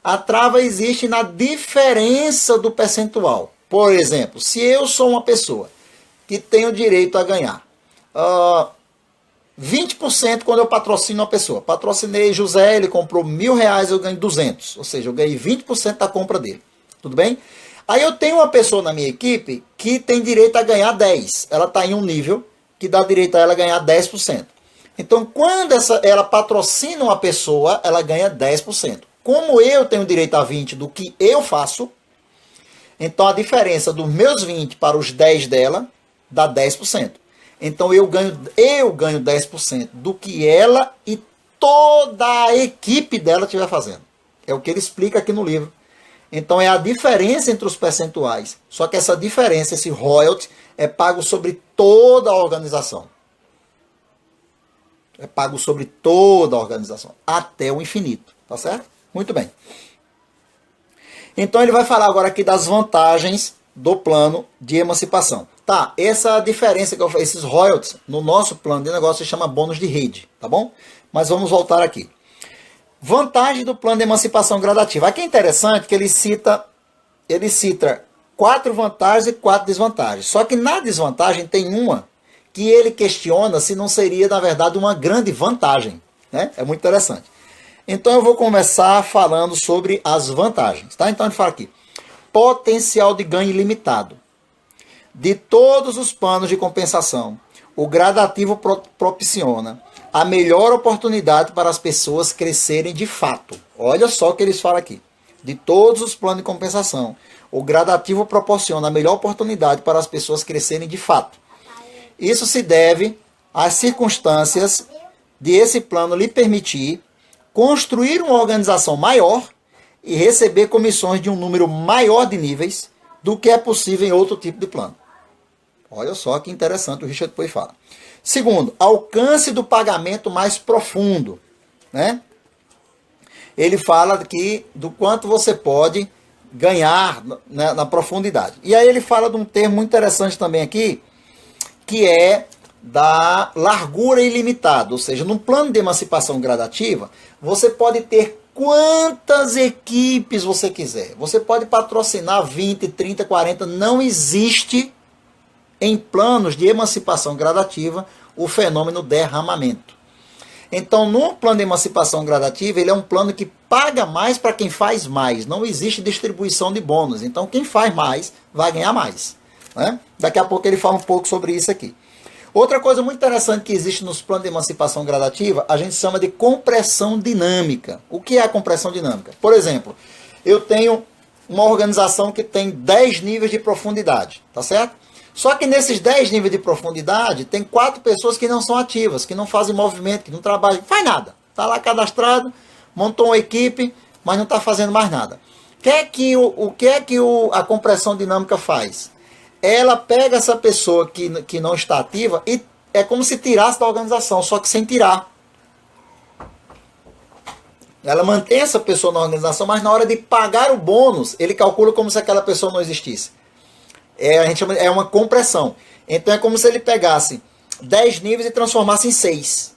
A trava existe na diferença do percentual. Por exemplo, se eu sou uma pessoa que tenho direito a ganhar 20% quando eu patrocino uma pessoa. Patrocinei José, ele comprou R$ 1.000, eu ganho 200. Ou seja, eu ganhei 20% da compra dele. Tudo bem? Aí eu tenho uma pessoa na minha equipe que tem direito a ganhar 10. Ela está em um nível que dá direito a ela ganhar 10%. Então, quando ela patrocina uma pessoa, ela ganha 10%. Como eu tenho direito a 20 do que eu faço, então a diferença dos meus 20 para os 10 dela dá 10%. Então eu ganho 10% do que ela e toda a equipe dela estiver fazendo. É o que ele explica aqui no livro. Então é a diferença entre os percentuais. Só que essa diferença, esse royalty, é pago sobre toda a organização. É pago sobre toda a organização, até o infinito. Tá certo? Muito bem. Então ele vai falar agora aqui das vantagens do plano de emancipação. Tá, essa diferença que eu falei, esses royalties, no nosso plano de negócio se chama bônus de rede, tá bom? Mas vamos voltar aqui. Vantagem do plano de emancipação gradativa. Aqui é interessante que ele cita 4 vantagens e 4 desvantagens. Só que na desvantagem tem uma que ele questiona se não seria, na verdade, uma grande vantagem. Né? É muito interessante. Então eu vou começar falando sobre as vantagens, tá? Então ele fala aqui, potencial de ganho ilimitado. De todos os planos de compensação, o gradativo propiciona a melhor oportunidade para as pessoas crescerem de fato. Olha só o que eles falam aqui. De todos os planos de compensação, o gradativo proporciona a melhor oportunidade para as pessoas crescerem de fato. Isso se deve às circunstâncias de esse plano lhe permitir construir uma organização maior e receber comissões de um número maior de níveis do que é possível em outro tipo de plano. Olha só que interessante o Richard depois fala. Segundo, alcance do pagamento mais profundo, né? Ele fala aqui do quanto você pode ganhar na profundidade. E aí ele fala de um termo muito interessante também aqui, que é da largura ilimitada. Ou seja, num plano de emancipação gradativa, você pode ter quantas equipes você quiser. Você pode patrocinar 20, 30, 40. Não existe em planos de emancipação gradativa o fenômeno derramamento. Então, no plano de emancipação gradativa, ele é um plano que paga mais para quem faz mais. Não existe distribuição de bônus. Então, quem faz mais vai ganhar mais, né? Daqui a pouco ele fala um pouco sobre isso aqui. Outra coisa muito interessante que existe nos planos de emancipação gradativa, a gente chama de compressão dinâmica. O que é a compressão dinâmica? Por exemplo, eu tenho uma organização que tem 10 níveis de profundidade, tá certo? Só que nesses 10 níveis de profundidade, tem 4 pessoas que não são ativas, que não fazem movimento, que não trabalham, faz nada. Está lá cadastrado, montou uma equipe, mas não está fazendo mais nada. O que é que a compressão dinâmica faz? Ela pega essa pessoa que não está ativa e é como se tirasse da organização, só que sem tirar. Ela mantém essa pessoa na organização, mas na hora de pagar o bônus, ele calcula como se aquela pessoa não existisse. A gente chama, é uma compressão. Então é como se ele pegasse 10 níveis e transformasse em 6.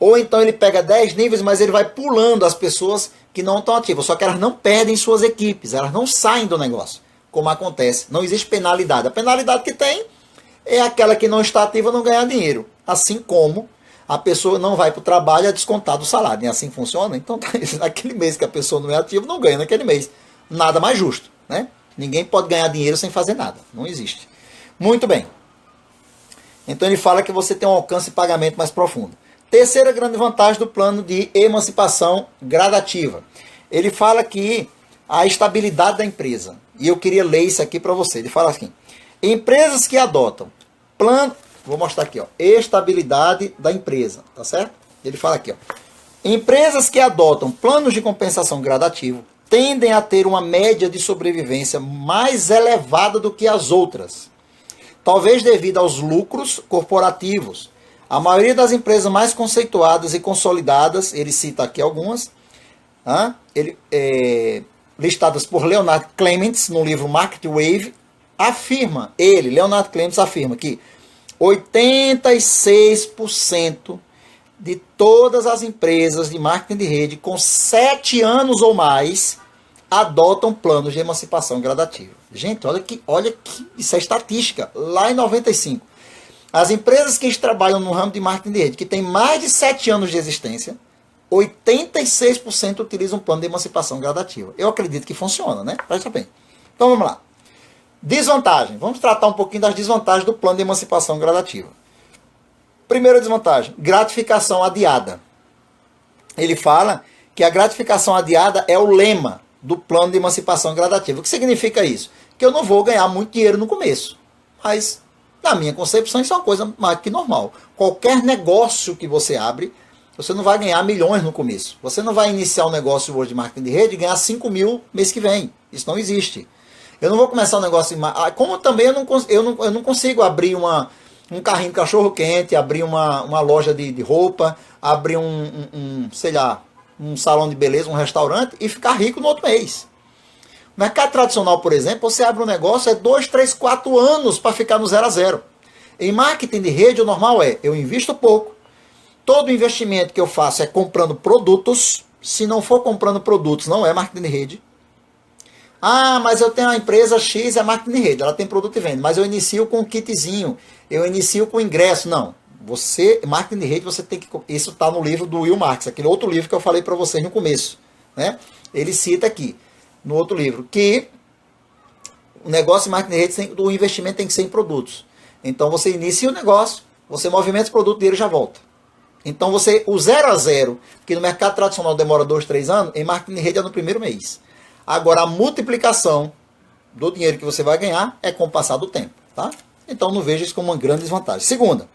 Ou então ele pega 10 níveis, mas ele vai pulando as pessoas que não estão ativas. Só que elas não perdem suas equipes, elas não saem do negócio, como acontece. Não existe penalidade. A penalidade que tem é aquela que não está ativa não ganhar dinheiro. Assim como a pessoa não vai para o trabalho, é descontado o salário. E assim funciona. Então, naquele mês que a pessoa não é ativa, não ganha naquele mês. Nada mais justo, né? Ninguém pode ganhar dinheiro sem fazer nada. Não existe. Muito bem. Então ele fala que você tem um alcance de pagamento mais profundo. Terceira grande vantagem do plano de emancipação gradativa. Ele fala que a estabilidade da empresa. E eu queria ler isso aqui para você. Ele fala assim: empresas que adotam plano... Vou mostrar aqui, ó. Estabilidade da empresa. Tá certo? Ele fala aqui, ó. Empresas que adotam planos de compensação gradativo tendem a ter uma média de sobrevivência mais elevada do que as outras. Talvez devido aos lucros corporativos. A maioria das empresas mais conceituadas e consolidadas, ele cita aqui algumas, listadas por Leonard Clements no livro Market Wave, Leonard Clements afirma que 86% de todas as empresas de marketing de rede com 7 anos ou mais adotam planos de emancipação gradativa. Gente, olha que isso é estatística. Lá em 95, as empresas que trabalham no ramo de marketing de rede, que tem mais de 7 anos de existência, 86% utilizam um plano de emancipação gradativa. Eu acredito que funciona, né? Presta bem. Então vamos lá. Desvantagem. Vamos tratar um pouquinho das desvantagens do plano de emancipação gradativa. Primeira desvantagem, gratificação adiada. Ele fala que a gratificação adiada é o lema do plano de emancipação gradativa. O que significa isso? Que eu não vou ganhar muito dinheiro no começo. Mas, na minha concepção, isso é uma coisa mais que normal. Qualquer negócio que você abre, você não vai ganhar milhões no começo. Você não vai iniciar um negócio hoje de marketing de rede e ganhar 5 mil mês que vem. Isso não existe. Eu não vou começar um negócio... Como também eu não consigo abrir um carrinho de cachorro-quente, abrir uma loja de roupa, abrir sei lá, um salão de beleza, um restaurante e ficar rico no outro mês. No mercado tradicional, por exemplo, você abre um negócio, é 2, 3, 4 anos para ficar no 0 a 0. Em marketing de rede, o normal é, eu invisto pouco, todo investimento que eu faço é comprando produtos, se não for comprando produtos, não é marketing de rede. Ah, mas eu tenho uma empresa X, é marketing de rede, ela tem produto e vende, mas eu inicio com um kitzinho, eu inicio com ingresso. Não, marketing de rede, você tem que... Isso está no livro do Will Marks, aquele outro livro que eu falei para vocês no começo, né? Ele cita aqui, no outro livro, que o negócio de marketing de rede, o investimento tem que ser em produtos. Então você inicia o negócio, você movimenta o produto dele e já volta. Então o 0 a 0, que no mercado tradicional demora 2, 3 anos, em marketing de rede é no primeiro mês. Agora a multiplicação do dinheiro que você vai ganhar é com o passar do tempo, tá? Então não vejo isso como uma grande desvantagem. Segunda,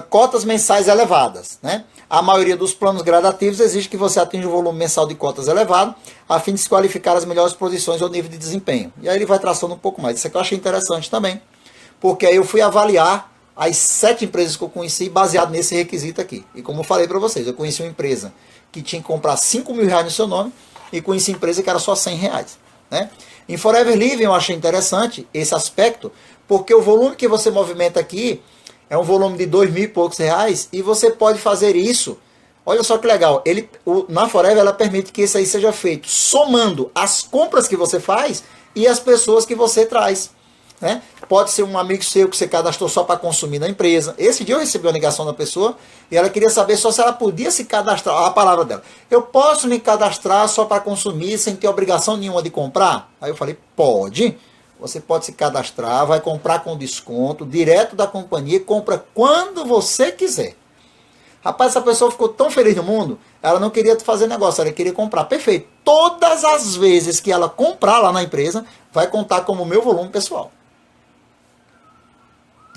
cotas mensais elevadas, né? A maioria dos planos gradativos exige que você atinja um volume mensal de cotas elevado, a fim de se qualificar as melhores posições ou nível de desempenho. E aí ele vai traçando um pouco mais. Isso aqui eu achei interessante também, porque aí eu fui avaliar as 7 empresas que eu conheci baseado nesse requisito aqui. E como eu falei para vocês, eu conheci uma empresa que tinha que comprar 5 mil reais no seu nome e conheci empresa que era só 100 reais, né? Em Forever Living eu achei interessante esse aspecto, porque o volume que você movimenta aqui é um volume de 2 mil e poucos reais e você pode fazer isso. Olha só que legal. Na Forever ela permite que isso aí seja feito somando as compras que você faz e as pessoas que você traz, né? Pode ser um amigo seu que você cadastrou só para consumir na empresa. Esse dia eu recebi uma ligação da pessoa e ela queria saber só se ela podia se cadastrar. A palavra dela: eu posso me cadastrar só para consumir sem ter obrigação nenhuma de comprar? Aí eu falei: pode. Você pode se cadastrar, vai comprar com desconto, direto da companhia, e compra quando você quiser. Rapaz, essa pessoa ficou tão feliz no mundo, ela não queria fazer negócio, ela queria comprar. Perfeito. Todas as vezes que ela comprar lá na empresa, vai contar como meu volume pessoal.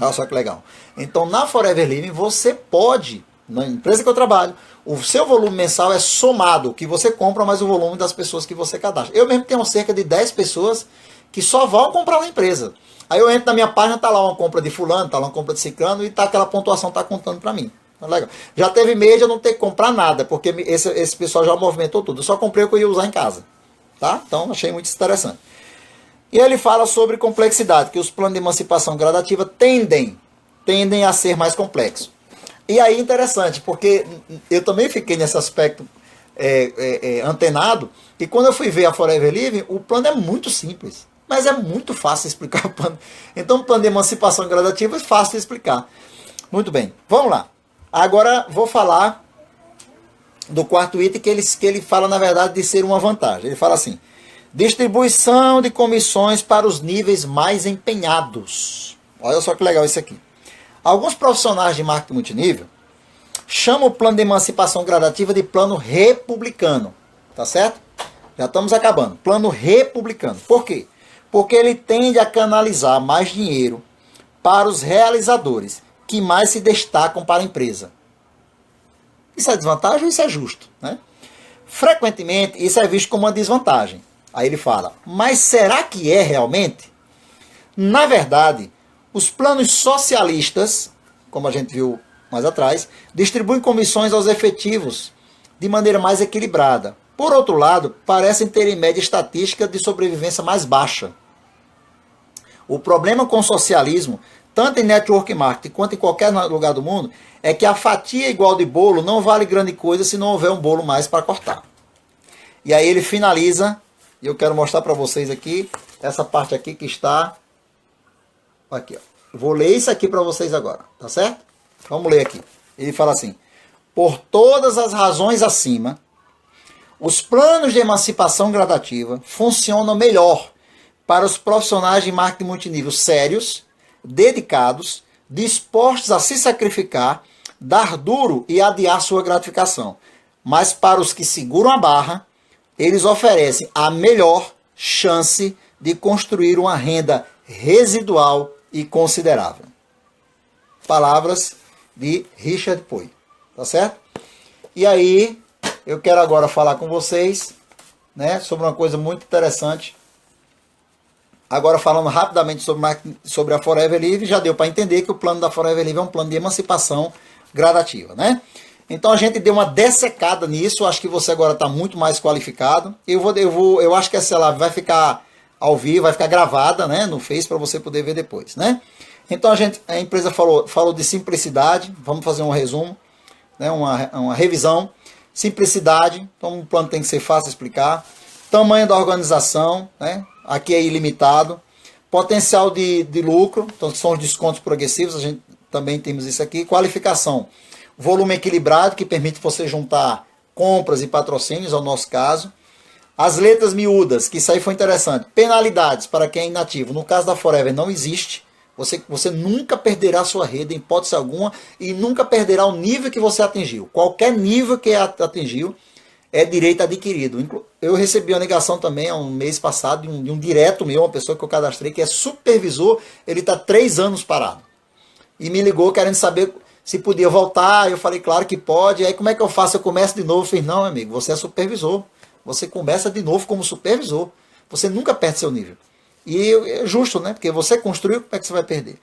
Olha só que legal. Então, na Forever Living, você pode, na empresa que eu trabalho, o seu volume mensal é somado, o que você compra, mais o volume das pessoas que você cadastra. Eu mesmo tenho cerca de 10 pessoas que só vão comprar na empresa. Aí eu entro na minha página, tá lá uma compra de fulano, tá lá uma compra de ciclano, e tá aquela pontuação tá contando para mim. Tá legal. Já teve mês de eu não ter que comprar nada, porque esse pessoal já movimentou tudo. Eu só comprei o que eu ia usar em casa. Tá? Então achei muito interessante. E ele fala sobre complexidade, que os planos de emancipação gradativa tendem a ser mais complexos. E aí interessante, porque eu também fiquei nesse aspecto antenado, e quando eu fui ver a Forever Living, o plano é muito simples. Mas é muito fácil explicar o plano. Então, o plano de emancipação gradativa é fácil de explicar. Muito bem, vamos lá. Agora, vou falar do quarto item, que ele fala, na verdade, de ser uma vantagem. Ele fala assim: distribuição de comissões para os níveis mais empenhados. Olha só que legal isso aqui. Alguns profissionais de marketing multinível chamam o plano de emancipação gradativa de plano republicano. Tá certo? Já estamos acabando. Plano republicano. Por quê? Porque ele tende a canalizar mais dinheiro para os realizadores que mais se destacam para a empresa. Isso é desvantagem ou isso é justo, né? Frequentemente, isso é visto como uma desvantagem. Aí ele fala: mas será que é realmente? Na verdade, os planos socialistas, como a gente viu mais atrás, distribuem comissões aos efetivos de maneira mais equilibrada. Por outro lado, parecem ter em média estatística de sobrevivência mais baixa. O problema com o socialismo, tanto em network marketing quanto em qualquer lugar do mundo, é que a fatia igual de bolo não vale grande coisa se não houver um bolo mais para cortar. E aí ele finaliza, e eu quero mostrar para vocês aqui, essa parte aqui que está aqui, ó. Vou ler isso aqui para vocês agora, tá certo? Vamos ler aqui. Ele fala assim: por todas as razões acima, os planos de emancipação gradativa funcionam melhor para os profissionais de marketing multinível sérios, dedicados, dispostos a se sacrificar, dar duro e adiar sua gratificação. Mas para os que seguram a barra, eles oferecem a melhor chance de construir uma renda residual e considerável. Palavras de Richard Poi. Tá certo? E aí, eu quero agora falar com vocês, né, sobre uma coisa muito interessante. Agora, falando rapidamente sobre a Forever Living, já deu para entender que o plano da Forever Living é um plano de emancipação gradativa, né? Então a gente deu uma dessecada nisso. Acho que você agora está muito mais qualificado. Eu acho que essa live vai ficar ao vivo, vai ficar gravada, né, no Face para você poder ver depois, né? Então a empresa falou de simplicidade. Vamos fazer um resumo, né, uma revisão. Simplicidade, então um plano tem que ser fácil de explicar. Tamanho da organização, né? Aqui é ilimitado. Potencial de lucro, então são os descontos progressivos. A gente também temos isso aqui. Qualificação, volume equilibrado, que permite você juntar compras e patrocínios, é o nosso caso. As letras miúdas, que isso aí foi interessante. Penalidades para quem é inativo. No caso da Forever não existe. Você nunca perderá a sua rede, em hipótese alguma, e nunca perderá o nível que você atingiu. Qualquer nível que atingiu é direito adquirido. Eu recebi uma ligação também há um mês passado de um direto meu, uma pessoa que eu cadastrei, que é supervisor, ele está 3 anos parado. E me ligou querendo saber se podia voltar. Eu falei, claro que pode. Aí como é que eu faço? Eu começo de novo? Eu falei, não, amigo, você é supervisor. Você começa de novo como supervisor. Você nunca perde seu nível. E é justo, né? Porque você construiu, como é que você vai perder?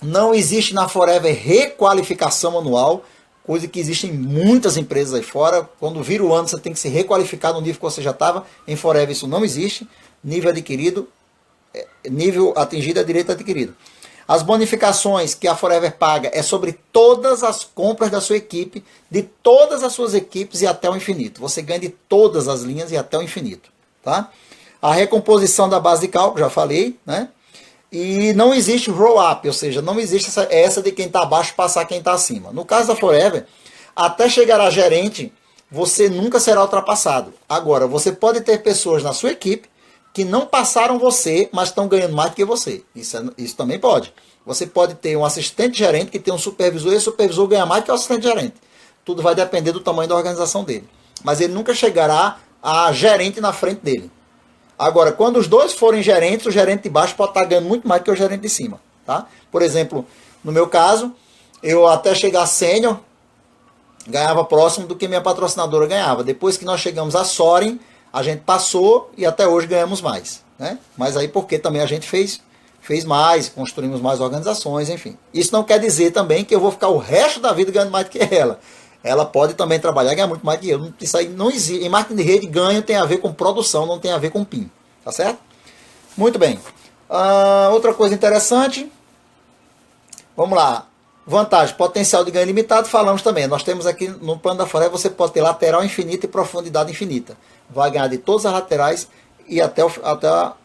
Não existe na Forever requalificação anual, coisa que existe em muitas empresas aí fora. Quando vira o ano, você tem que se requalificar no nível que você já estava. Em Forever isso não existe. Nível adquirido, nível atingido é direito adquirido. As bonificações que a Forever paga é sobre todas as compras da sua equipe, de todas as suas equipes e até o infinito. Você ganha de todas as linhas e até o infinito. Tá? A recomposição da base de cálculo, já falei, né? E não existe roll-up, ou seja, não existe essa de quem está abaixo passar quem está acima. No caso da Forever, até chegar a gerente, você nunca será ultrapassado. Agora, você pode ter pessoas na sua equipe que não passaram você, mas estão ganhando mais do que você. Isso também pode. Você pode ter um assistente gerente que tem um supervisor e o supervisor ganha mais que o assistente gerente. Tudo vai depender do tamanho da organização dele. Mas ele nunca chegará a gerente na frente dele. Agora, quando os dois forem gerentes, o gerente de baixo pode estar ganhando muito mais que o gerente de cima. Tá? Por exemplo, no meu caso, eu até chegar a sênior, ganhava próximo do que minha patrocinadora ganhava. Depois que nós chegamos a Soren, a gente passou e até hoje ganhamos mais. Né? Mas aí porque também a gente fez mais, construímos mais organizações, enfim. Isso não quer dizer também que eu vou ficar o resto da vida ganhando mais do que ela. Ela pode também trabalhar e ganhar muito mais que eu. Isso aí não existe. Em marketing de rede, ganho tem a ver com produção, não tem a ver com PIN. Tá certo? Muito bem. Outra coisa interessante. Vamos lá. Vantagem, potencial de ganho limitado, falamos também. Nós temos aqui no plano da Forever, você pode ter lateral infinita e profundidade infinita. Vai ganhar de todas as laterais e até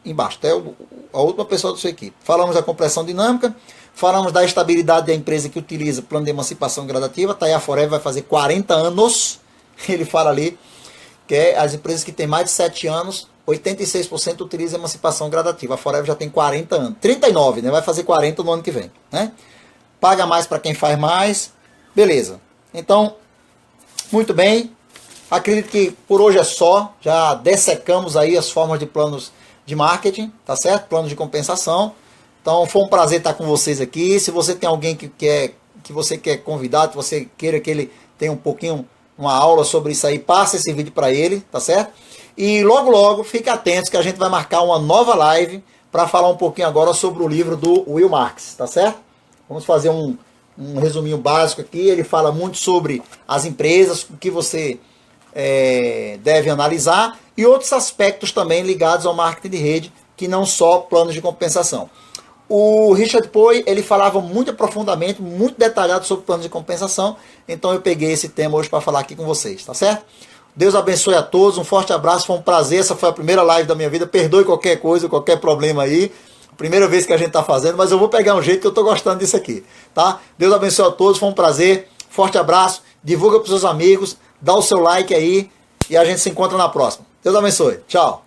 embaixo, até a última pessoa da sua equipe. Falamos da compressão dinâmica. Falamos da estabilidade da empresa que utiliza plano de emancipação gradativa. Tá aí a Forever vai fazer 40 anos. Ele fala ali que as empresas que têm mais de 7 anos, 86% utilizam emancipação gradativa. A Forever já tem 40 anos. 39, né? Vai fazer 40 no ano que vem. Né? Paga mais para quem faz mais. Beleza. Então, muito bem. Acredito que por hoje é só. Já dessecamos aí as formas de planos de marketing. Tá certo? Planos de compensação. Então foi um prazer estar com vocês aqui. Se você tem alguém que você quer convidar, que você queira que ele tenha uma aula sobre isso aí, passa esse vídeo para ele, tá certo? E logo logo, fique atentos que a gente vai marcar uma nova live para falar um pouquinho agora sobre o livro do Will Marks, tá certo? Vamos fazer um resuminho básico aqui. Ele fala muito sobre as empresas, o que você deve analisar e outros aspectos também ligados ao marketing de rede, que não só planos de compensação. O Richard Poy, ele falava muito profundamente, muito detalhado sobre planos de compensação, então eu peguei esse tema hoje para falar aqui com vocês, tá certo? Deus abençoe a todos, um forte abraço, foi um prazer, essa foi a primeira live da minha vida, perdoe qualquer coisa, qualquer problema aí, primeira vez que a gente está fazendo, mas eu vou pegar um jeito que eu estou gostando disso aqui, tá? Deus abençoe a todos, foi um prazer, forte abraço, divulga para os seus amigos, dá o seu like aí e a gente se encontra na próxima. Deus abençoe, tchau!